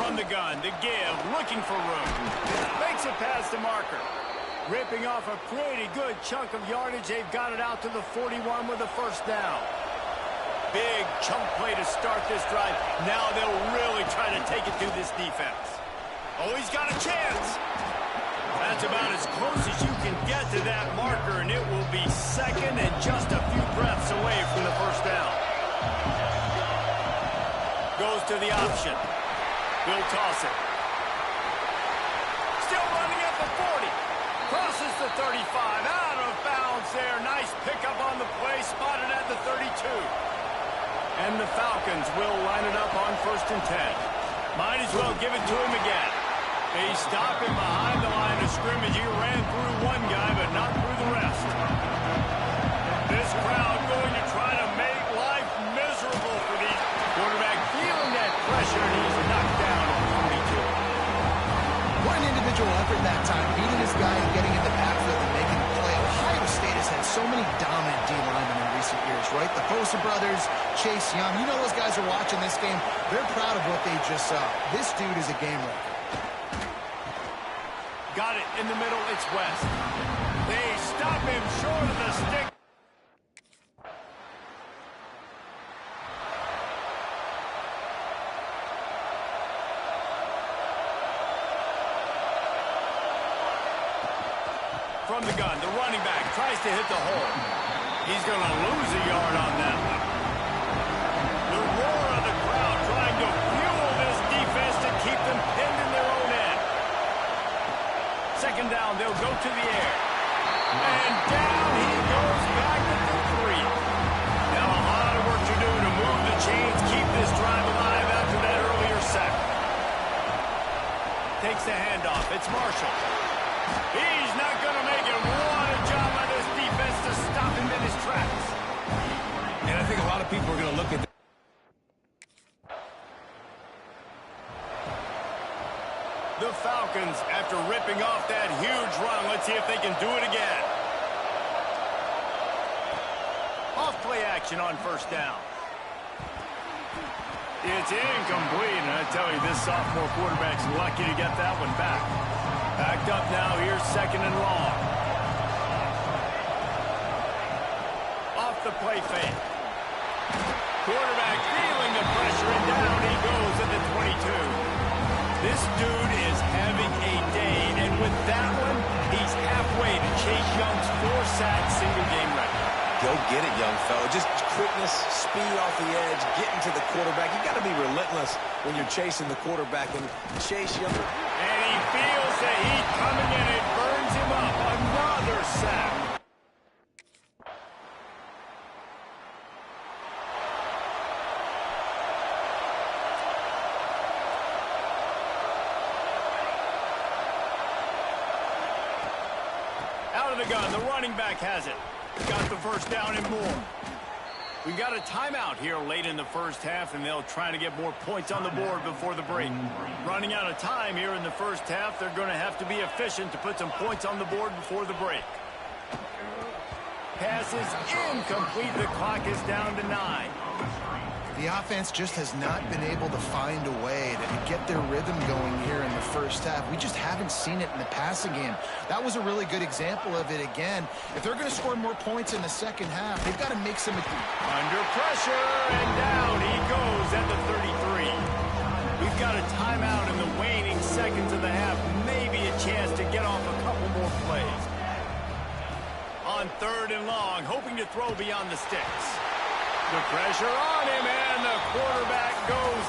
From the gun, the give, looking for room. Makes it past the marker. Ripping off a pretty good chunk of yardage. They've got it out to the 41 with a first down. Big chunk play to start this drive. Now they'll really try to take it through this defense. Oh, he's got a chance. That's about as close as you can get to that marker, and it will be second and just a few breaths away from the first down. Goes to the option. He'll toss it. Still running at the 40. Crosses the 35. Out of bounds there. Nice pickup on the play. Spotted at the 32. And the Falcons will line it up on 1st and 10. Might as well give it to him again. They stop him behind the line of scrimmage. He ran through one guy, but not through the rest. This crowd going to try to make life miserable for the quarterback. Feeling that pressure, and he's knocked down at 42. What an individual effort that time, beating this guy and getting in the backfield and making the play. Ohio State has had so many dominant D-linemen in recent years, right? The Bosa brothers, Chase Young. You know those guys are watching this game. They're proud of what they just saw. This dude is a game wrecker. Got it in the middle. It's West. They stop him short of the stick. From the gun, the running back tries to hit the hole. He's going to lose a yard on that one. The roar of the crowd trying to fuel this defense to keep them pinned in their own end. Second down, they'll go to the air. And down he goes back at the 3. Now a lot of work to do to move the chains, keep this drive alive after that earlier sack. Takes the handoff. It's Marshall. He's not going to make it. What a job by this defense to stop him in his tracks. And I think a lot of people are going to look at that. The Falcons, after ripping off that huge run, let's see if they can do it again. Off play action on first down. It's incomplete, and I tell you, this sophomore quarterback's lucky to get that one back. Backed up now, here's second and long. Off the play fake. Quarterback feeling the pressure, and down he goes at the 22. This dude is having a day, and with that one, he's halfway to Chase Young's 4-sack single-game record. Go get it, young fella. Just quickness, speed off the edge, getting to the quarterback. You got to be relentless when you're chasing the quarterback. And Chase Young. And he feels the heat coming, and it burns him up. Another sack. Out of the gun, the running back has it. Got the first down and more. We've got a timeout here late in the first half, and they'll try to get more points on the board before the break. Running out of time here in the first half, they're going to have to be efficient to put some points on the board before the break. Pass is incomplete. The clock is down to 9. The offense just has not been able to find a way to get their rhythm going here in the first half. We just haven't seen it in the passing game. That was a really good example of it again. If they're going to score more points in the second half, they've got to make some... Under pressure, and down he goes at the 33. We've got a timeout in the waning seconds of the half. Maybe a chance to get off a couple more plays. On third and long, hoping to throw beyond the sticks. The pressure on him, and the quarterback goes.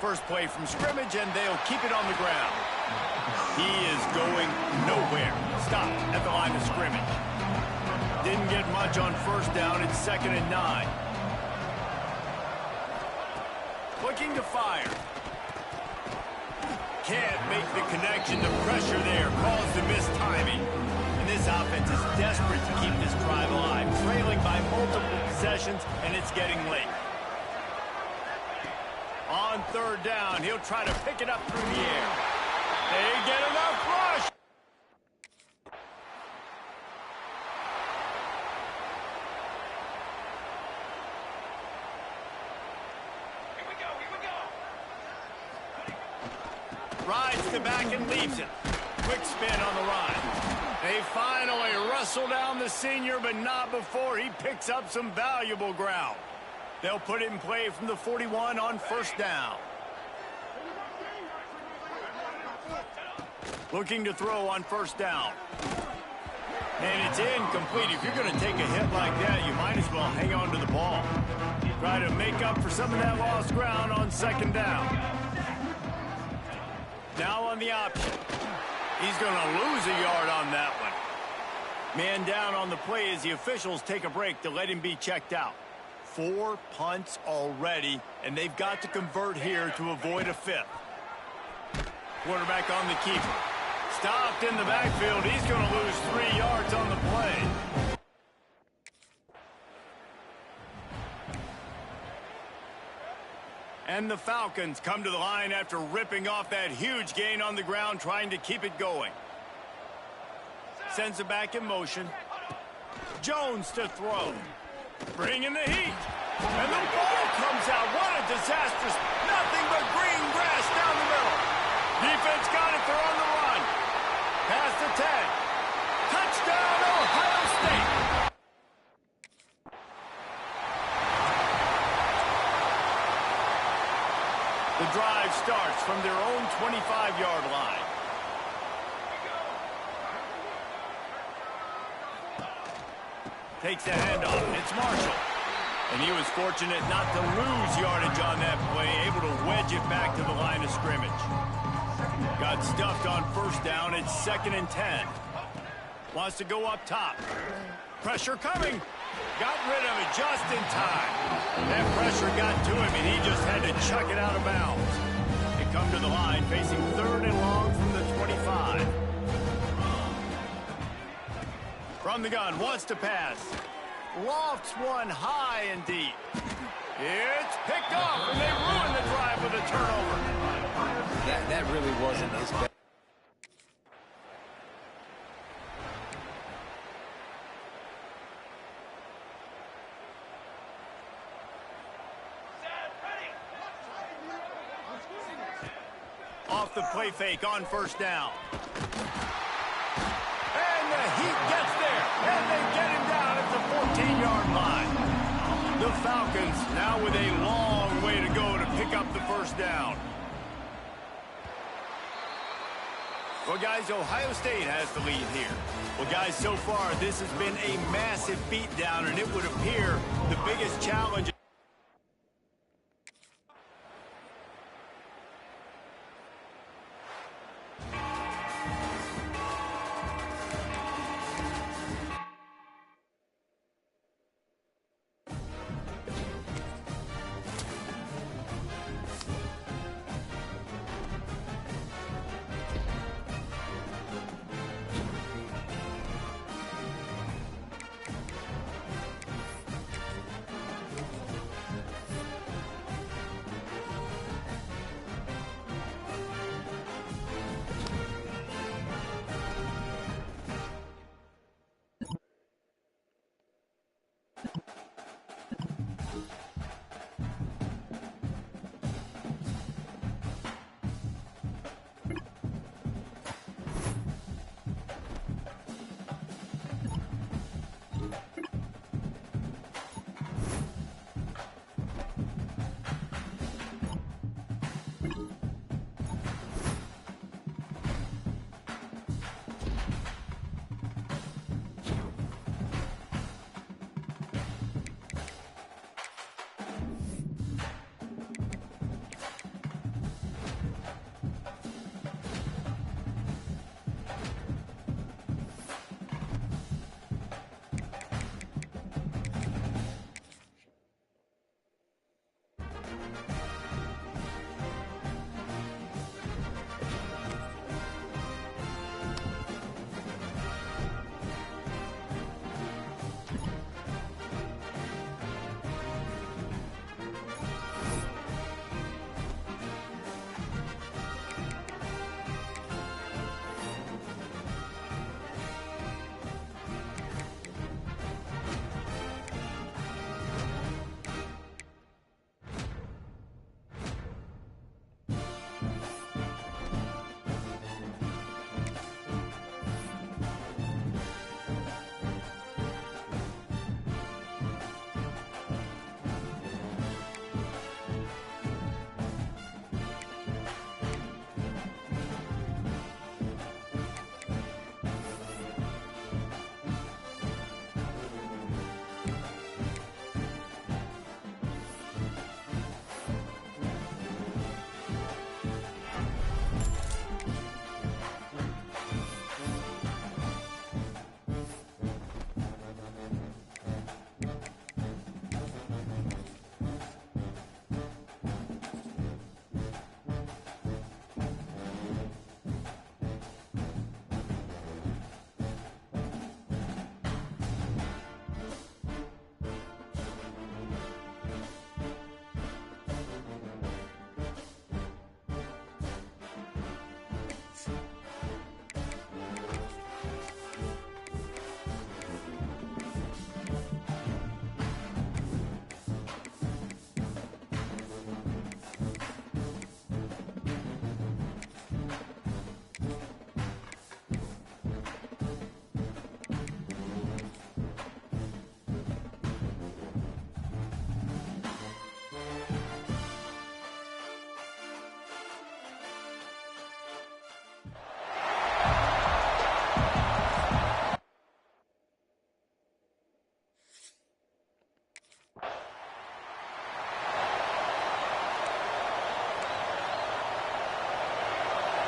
First play from scrimmage, and they'll keep it on the ground. He is going nowhere. Stopped at the line of scrimmage. Didn't get much on first down. It's 2nd and 9. Looking to fire. Can't make the connection. The pressure there caused the missed timing. And this offense is desperate to keep this drive alive. Trailing by multiple possessions, and it's getting late. On third down, he'll try to pick it up through the air. They get enough rush. Rides to back and leaves it. Quick spin on the run. They finally wrestle down the senior, but not before he picks up some valuable ground. They'll put it in play from the 41 on first down. Looking to throw on first down. And it's incomplete. If you're going to take a hit like that, you might as well hang on to the ball. Try to make up for some of that lost ground on second down. Now on the option. He's going to lose a yard on that one. Man down on the play as the officials take a break to let him be checked out. 4 punts already, and they've got to convert here to avoid a fifth. Quarterback on the keeper. Stopped in the backfield. He's going to lose 3 yards on the play. And the Falcons come to the line after ripping off that huge gain on the ground, trying to keep it going. Sends it back in motion. Jones to throw. Bringing the heat. And the ball comes out. What a disastrous. Nothing but green grass down the middle. Defense got it. They're on the run. Past the 10. Touchdown, Ohio State. The drive starts from their own 25-yard line. Takes the handoff. It's Marshall. And he was fortunate not to lose yardage on that play, able to wedge it back to the line of scrimmage. Got stuffed on first down. It's 2nd and 10. Wants to go up top. Pressure coming. Got rid of it just in time. That pressure got to him, and he just had to chuck it out of bounds. They come to the line, facing 3rd and long from the 25. From the gun, wants to pass. Lofts one high and deep. It's picked off, and they ruin the drive with a turnover. That really wasn't his best. Off the play fake on first down. And the heat gets there. And they get him down at the 14-yard line. The Falcons now with a long way to go to pick up the first down. Well, guys, Ohio State has the lead here. Well, guys, so far this has been a massive beatdown, and it would appear the biggest challenge.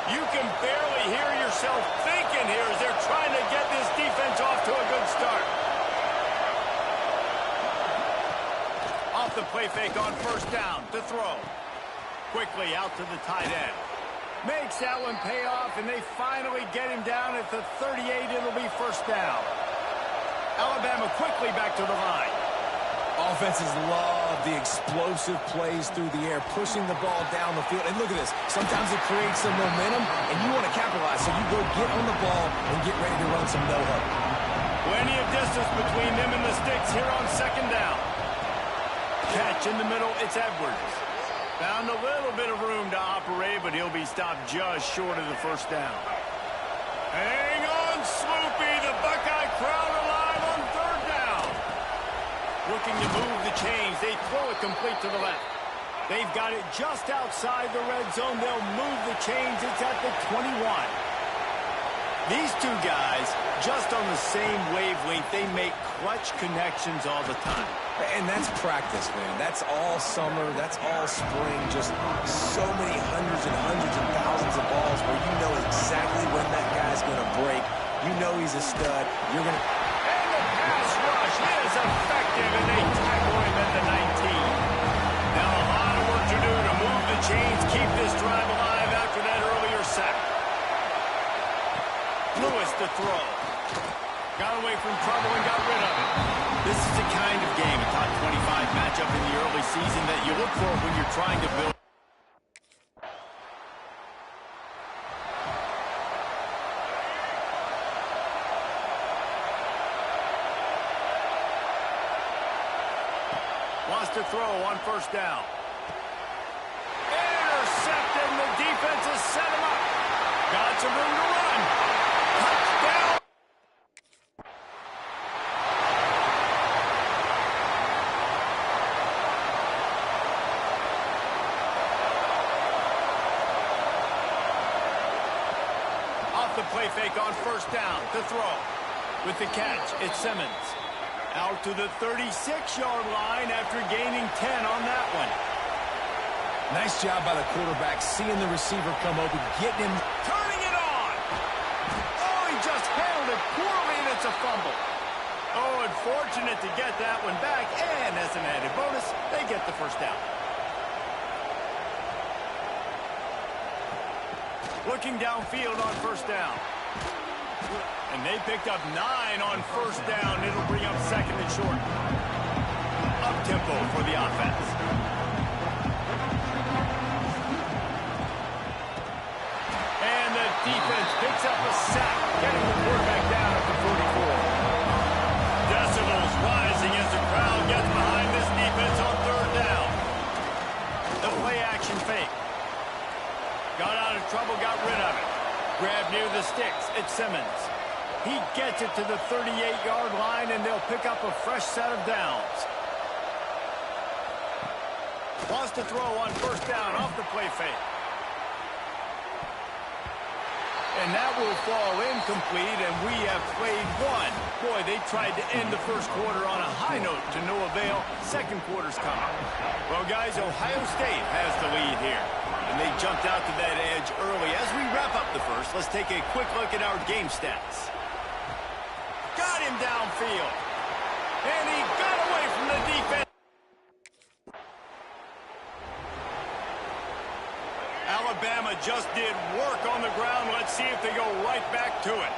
You can barely hear yourself thinking here as they're trying to get this defense off to a good start. Off the play fake on first down to throw. Quickly out to the tight end. Makes that one pay off, and they finally get him down at the 38. It'll be first down. Alabama quickly back to the line. Offenses love the explosive plays through the air, pushing the ball down the field. And look at this. Sometimes it creates some momentum, and you want to capitalize. So you go get on the ball and get ready to run some no-huddle. Plenty of distance between them and the sticks here on second down. Catch in the middle. It's Edwards. Found a little bit of room to operate, but he'll be stopped just short of the first down. Hang on, Sloopy. The Buckeye crowd alive on third down. Looking to move the chains. They throw it complete to the left. They've got it just outside the red zone. They'll move the chains. It's at the 21. These two guys, just on the same wavelength, they make clutch connections all the time. And that's practice, man. That's all summer. That's all spring. Just so many hundreds and thousands of balls where you know exactly when that guy's going to break. You know he's a stud. You're going to... And the pass rush is effective, and they tackle him at the 19. Now a lot of work to do to move the chains, keep this drive alive after that earlier sack. Lewis to throw. Got away from trouble and got rid of it. This is the kind of game, a top 25 matchup in the early season, that you look for when you're trying to build. Wants to throw on first down. Intercepted, and the defense has set him up. Got some room to run. Touchdown. Off the play fake on first down to throw. With the catch, it's Simmons. Out to the 36-yard line after gaining 10 on that one. Nice job by the quarterback, seeing the receiver come open, getting him. Turning it on. Oh, he just handled it poorly, and it's a fumble. Oh, unfortunate to get that one back, and as an added bonus, they get the first down. Looking downfield on first down. And they picked up 9 on first down. It'll bring up second and short. Up-tempo for the offense. And the defense picks up a sack, getting the quarterback down at the 44. Decibels rising as the crowd gets behind this defense on third down. The play-action fake. Got out of trouble, got rid of it. Grab near the sticks. It's Simmons. He gets it to the 38-yard line, and they'll pick up a fresh set of downs. Wants to throw on first down off the play fake. And that will fall incomplete, and we have played one. Boy, they tried to end the first quarter on a high note to no avail. Second quarter's coming. Well, guys, Ohio State has the lead here. And they jumped out to that edge early. As we wrap up the first, let's take a quick look at our game stats. Got him downfield. And he got away from the defense. Alabama just did work on the ground. Let's see if they go right back to it.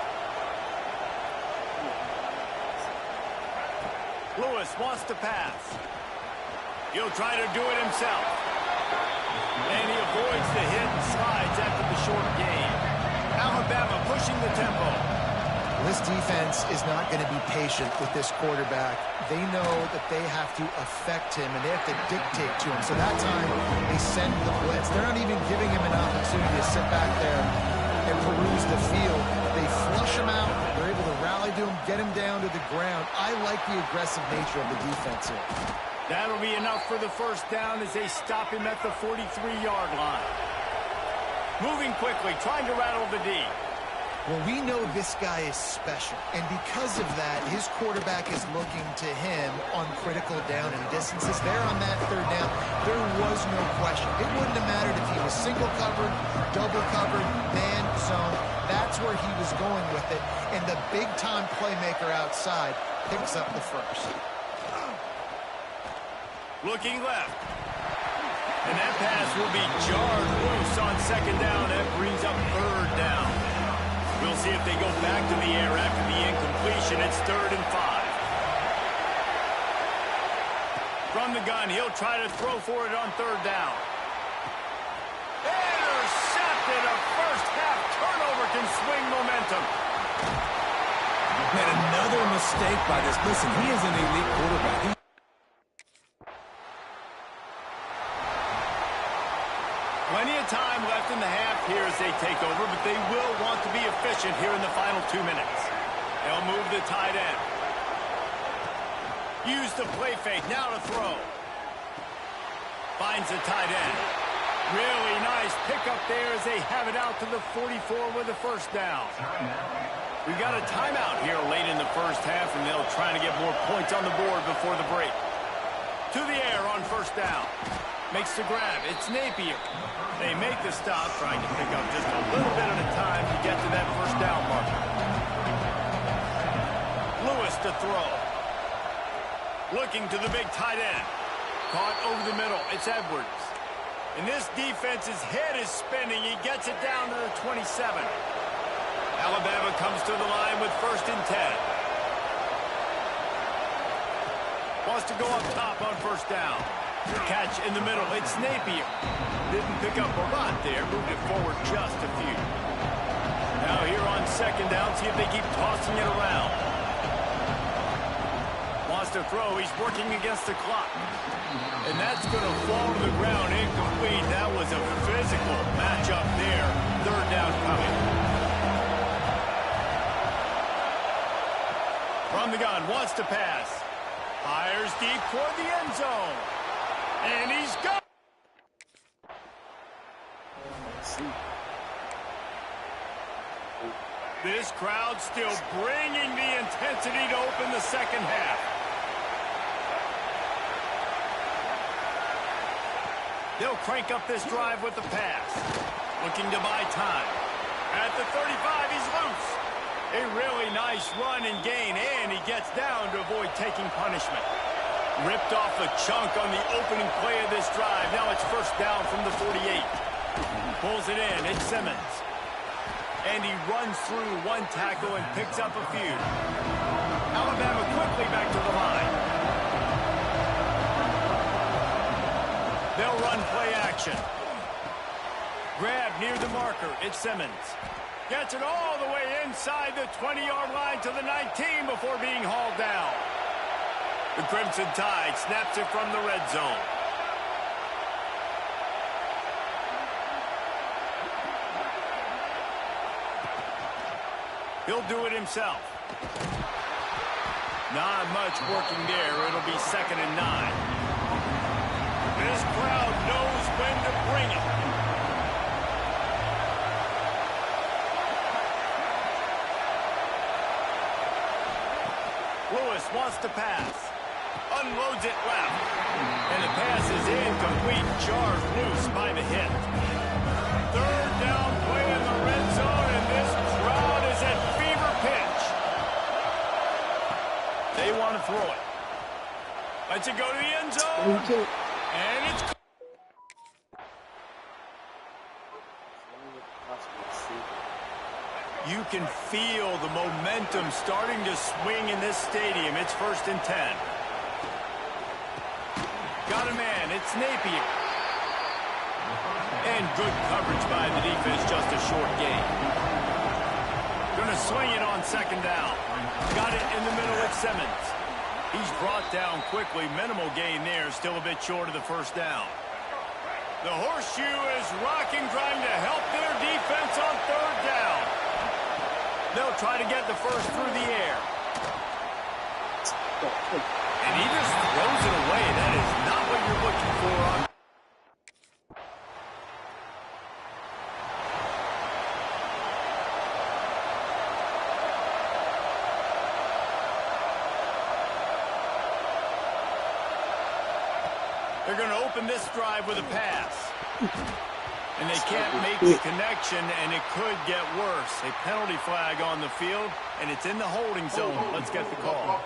Lewis wants to pass. He'll try to do it himself. And he avoids the hit and slides after the short gain. Alabama pushing the tempo. This defense is not going to be patient with this quarterback. They know that they have to affect him, and they have to dictate to him. So that time, they send the blitz. They're not even giving him an opportunity to sit back there and peruse the field. They flush him out. They're able to rally to him, get him down to the ground. I like the aggressive nature of the defense here. That'll be enough for the first down as they stop him at the 43-yard line. Moving quickly, trying to rattle the D. Well, we know this guy is special, and because of that, his quarterback is looking to him on critical down and distances. There on that third down, There was no question. It wouldn't have mattered if he was single covered, double covered, man, zone. That's where he was going with it. And the big-time playmaker outside picks up the first. Looking left. And that pass will be jarred loose on second down. That brings up third down. We'll see if they go back to the air after the incompletion. It's 3rd and 5. From the gun, he'll try to throw for it on 3rd down. Intercepted. A first-half turnover can swing momentum. Man, another mistake by this. Listen, he is an elite quarterback. Plenty of time left in the half here as they take over, but they will want to be efficient here in the final 2 minutes. They'll move the tight end. Use the play fake. Now to throw. Finds the tight end. Really nice pickup there as they have it out to the 44 with a first down. We've got a timeout here late in the first half, and they'll try to get more points on the board before the break. To the air on first down. Makes the grab. It's Napier. They make the stop, trying to pick up just a little bit at a time to get to that first down marker. Lewis to throw. Looking to the big tight end. Caught over the middle. It's Edwards. And this defense's head is spinning. He gets it down to the 27. Alabama comes to the line with 1st and 10. Wants to go up top on first down. Catch in the middle. It's Napier. Didn't pick up a lot there. Moved it forward just a few. Now here on second down. See if they keep tossing it around. Wants to throw. He's working against the clock. And that's going to fall to the ground. Incomplete. That was a physical matchup there. 3rd down coming. From the gun. Wants to pass. Fires deep toward the end zone. And he's gone. This crowd still bringing the intensity to open the second half. They'll crank up this drive with the pass. Looking to buy time. At the 35, he's loose. A really nice run and gain, and he gets down to avoid taking punishment. Ripped off a chunk on the opening play of this drive. Now it's first down from the 48. Pulls it in. It's Simmons. And he runs through one tackle and picks up a few. Alabama quickly back to the line. They'll run play action. Grab near the marker. It's Simmons. Gets it all the way inside the 20-yard line to the 19 before being hauled down. The Crimson Tide snaps it from the red zone. He'll do it himself. Not much working there. It'll be 2nd and 9. This crowd knows when to bring it. Lewis wants to pass. Unloads it left. And the pass is incomplete. Jarred loose by the hit. 3rd down play in the red zone, and this crowd is at fever pitch. They want to throw it. Lets it go to the end zone. And it's... You can feel the momentum starting to swing in this stadium. It's 1st and 10. Got a man. It's Napier. And good coverage by the defense. Just a short gain. Going to swing it on 2nd down. Got it in the middle with Simmons. He's brought down quickly. Minimal gain there. Still a bit short of the first down. The horseshoe is rocking, trying to help their defense on 3rd down. They'll try to get the first through the air. And he just throws it away. That is not what you're looking for on. They're going to open this drive with a pass. And they can't make the connection, and it could get worse. A penalty flag on the field, and it's in the holding zone. Let's get the call.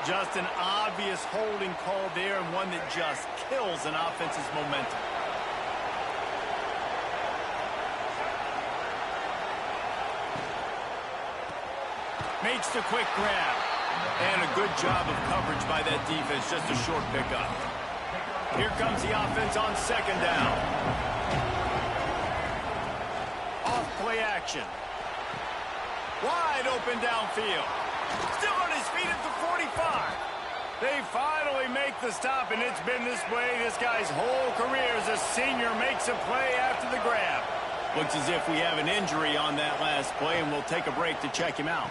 Just an obvious holding call there, and one that just kills an offense's momentum. Makes the quick grab. And a good job of coverage by that defense. Just a short pickup. Here comes the offense on second down. Off play action. Wide open downfield. Still on his feet at the 45. They finally make the stop, and it's been this way this guy's whole career as a senior makes a play after the grab. Looks as if we have an injury on that last play, and we'll take a break to check him out.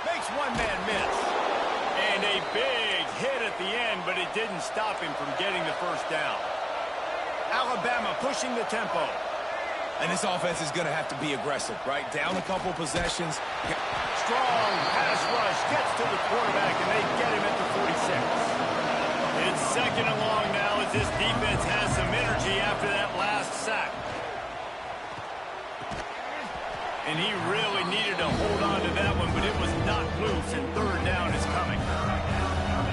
Makes one man miss. And a big hit at the end, but it didn't stop him from getting the first down. Alabama pushing the tempo. And this offense is going to have to be aggressive, right? Down a couple possessions. Strong pass rush gets to the quarterback, and they get him at the 46. It's second and long now as this defense has some energy after that last sack. And he really needed to hold on to that one, but it was not loose, and third down is coming.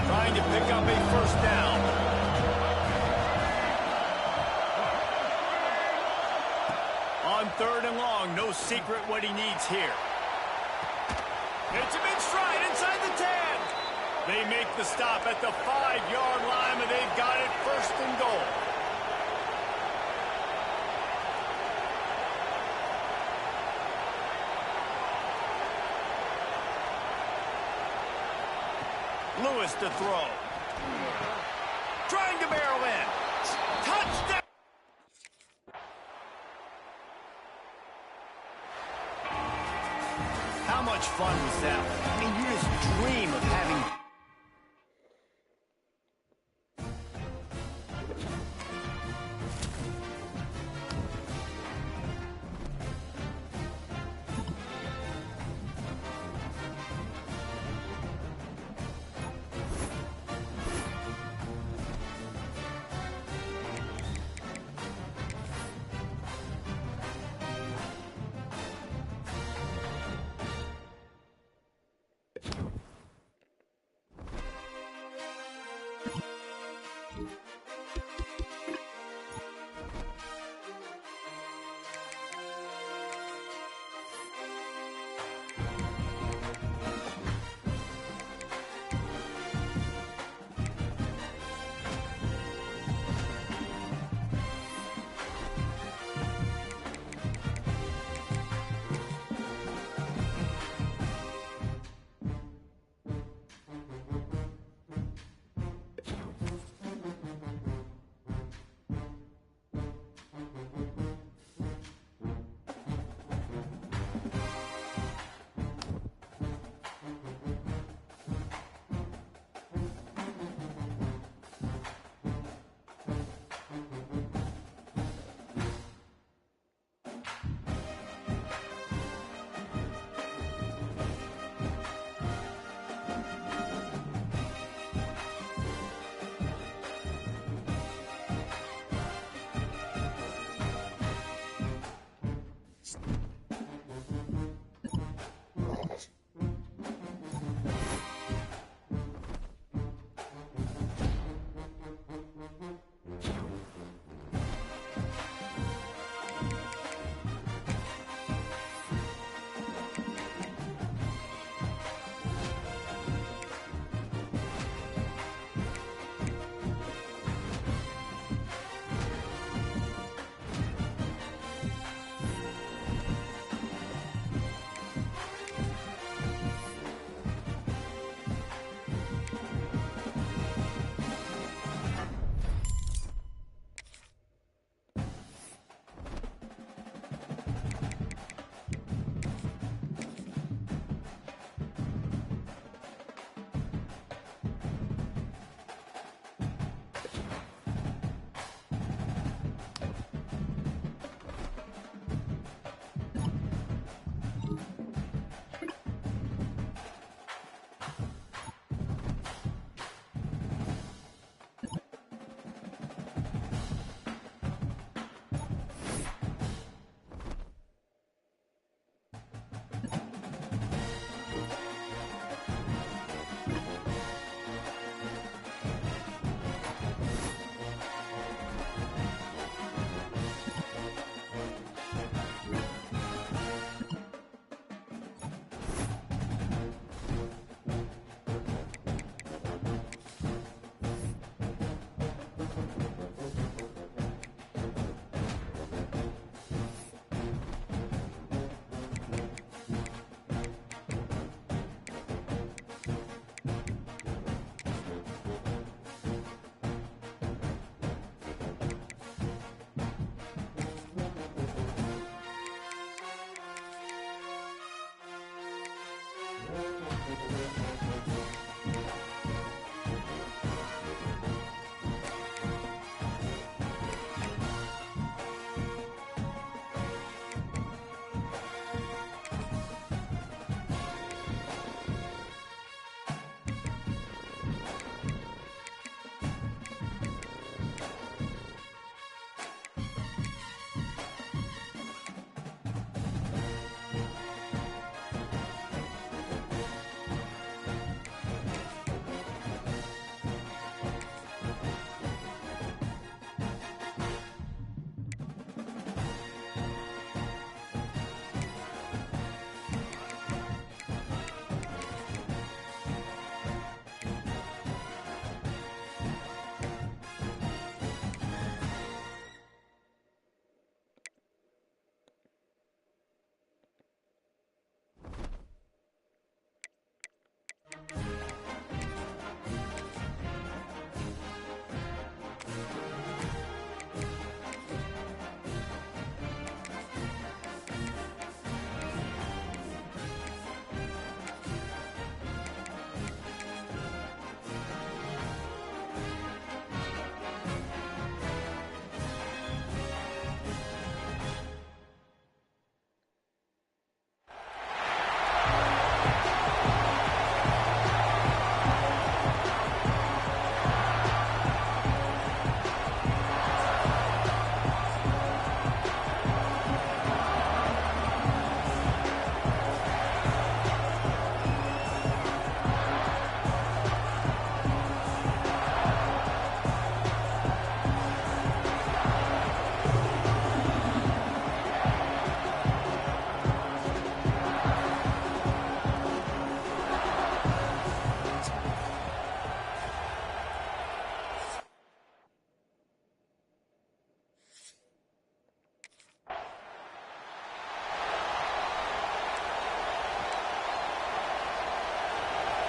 Trying to pick up a first down. On third and long, no secret what he needs here. It's a big stride inside the 10. They make the stop at the 5-yard line, and they've got it first and goal. Lewis to throw. Trying to barrel in. Touchdown! How much fun was that? I mean, you just dream of having...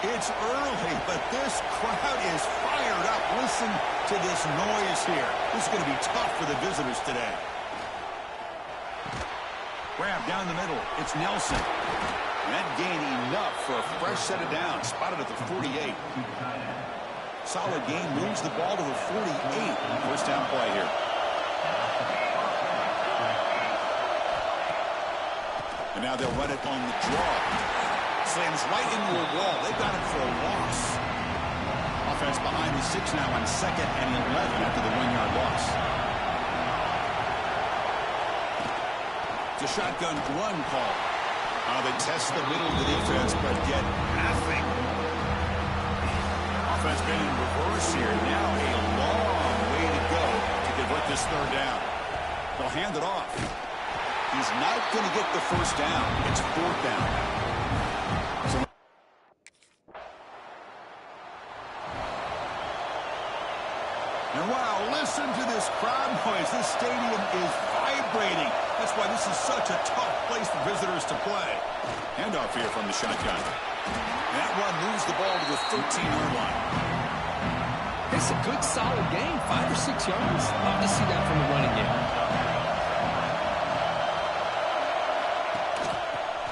It's early, but this crowd is fired up. Listen to this noise here. This is going to be tough for the visitors today. Grab down the middle. It's Nelson. And that gain enough for a fresh set of downs. Spotted at the 48. Solid gain. Moves the ball to the 48. First down play here. And now they'll run it on the draw. Slams right into a wall. They've got him for a loss. Offense behind the 6 now on 2nd and 11 after the 1-yard loss. It's a shotgun run call. They test the middle of the defense, but get nothing. Offense been in reverse here. Now a long way to go to convert this 3rd down. They'll hand it off. He's not going to get the first down. It's 4th down. And wow, listen to this crowd noise. This stadium is vibrating. That's why this is such a tough place for visitors to play. Handoff here from the shotgun. That run moves the ball to the 13-yard line. It's a good, solid game. 5 or 6 yards. Love to see that from the running game.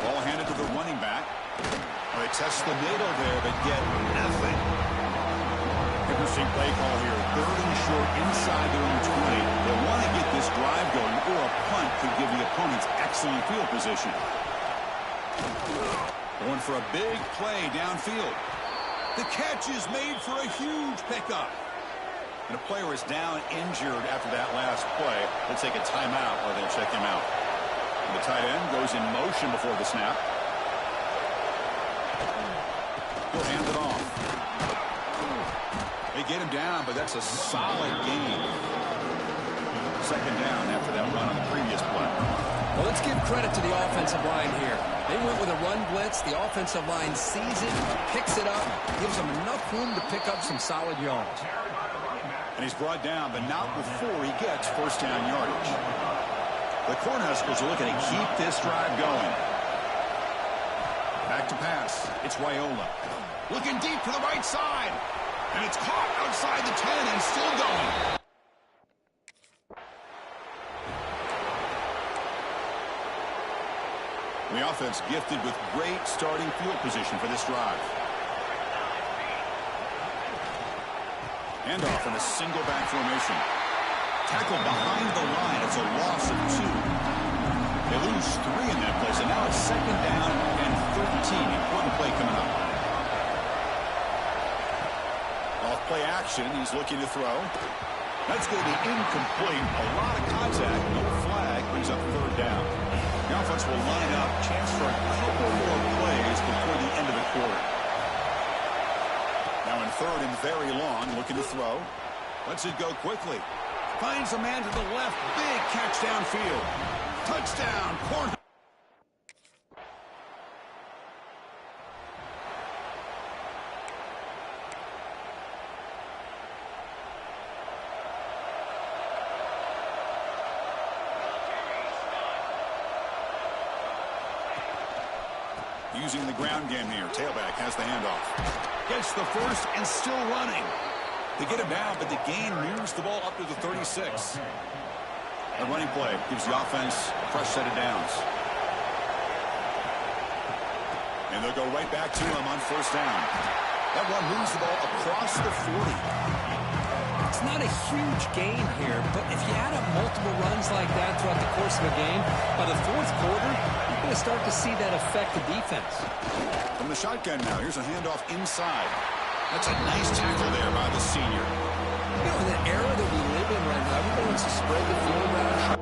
Ball handed to the running back. They test the middle there, but get nothing. Interesting play call here. 3rd and short inside their own 20. They want to get this drive going, or a punt could give the opponents excellent field position. Going for a big play downfield. The catch is made for a huge pickup. And a player is down injured after that last play. They'll take a timeout while they check him out. And the tight end goes in motion before the snap. He'll hand it off. They get him down, but that's a solid gain. 2nd down after that run on the previous play. Well, let's give credit to the offensive line here. They went with a run blitz. The offensive line sees it, picks it up, gives them enough room to pick up some solid yards. And he's brought down, but not before he gets first down yardage. The Cornhuskers are looking to keep this drive going. Back to pass. It's Raiola. Looking deep to the right side. And it's caught outside the 10 and still going. The offense gifted with great starting field position for this drive. Handoff in a single back formation. Tackled behind the line. It's a loss of 2. They lose 3 in that play, so now it's 2nd down and 13. Important play coming up. Off play action. He's looking to throw. That's going to be incomplete. A lot of contact. No flag. Brings up 3rd down. The offense will line up. Chance for a couple more plays before the end of the quarter. Now in 3rd and very long. Looking to throw. Lets it go quickly. Finds a man to the left. Big catch downfield. Touchdown. Corn. Using the ground game here. Tailback has the handoff. Gets the first and still running. They get him down, but the gain moves the ball up to the 36. A running play gives the offense a fresh set of downs. And they'll go right back to him on 1st down. That run moves the ball across the 40. It's not a huge gain here, but if you add up multiple runs like that throughout the course of a game, by the 4th quarter, you're going to start to see that affect the defense. From the shotgun now, here's a handoff inside. That's a nice tackle there by the senior. You know, in the era that we live in right now, everybody wants to spread the field around.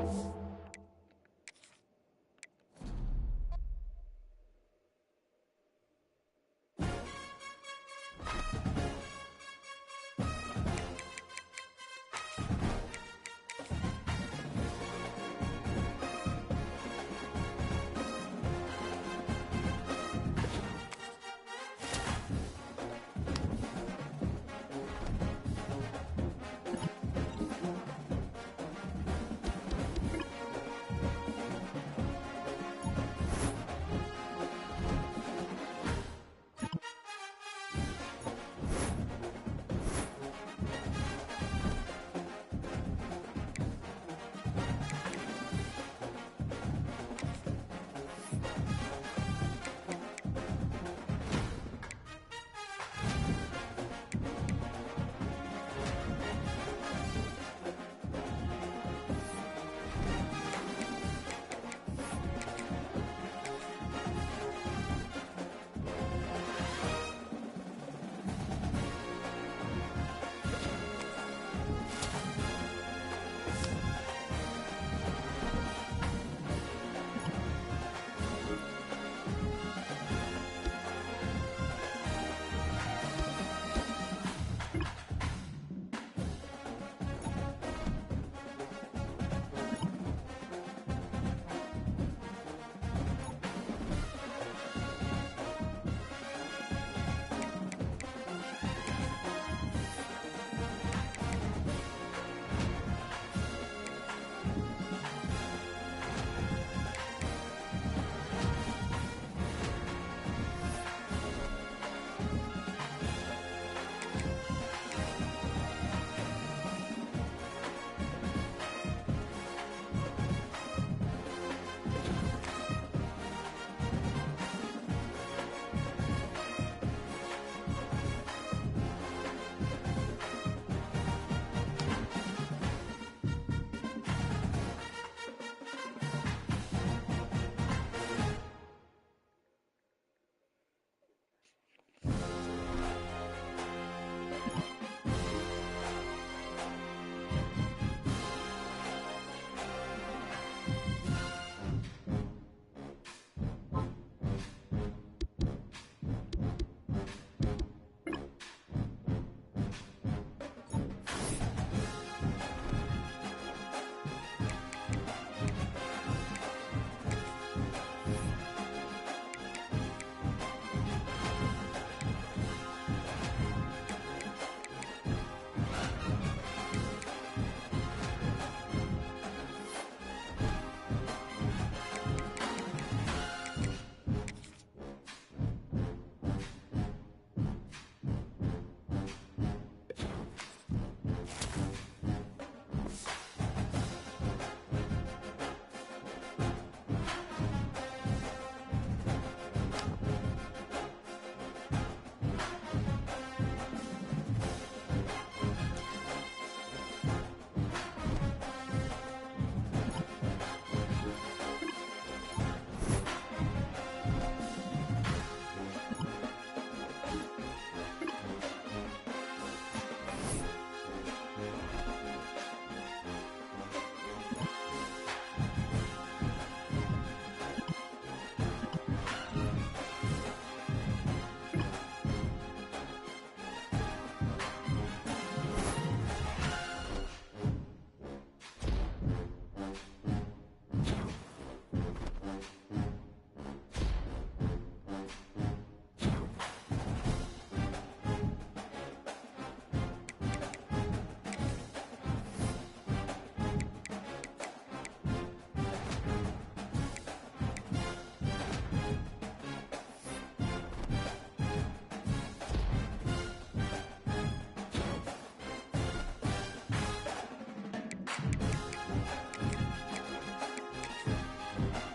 it.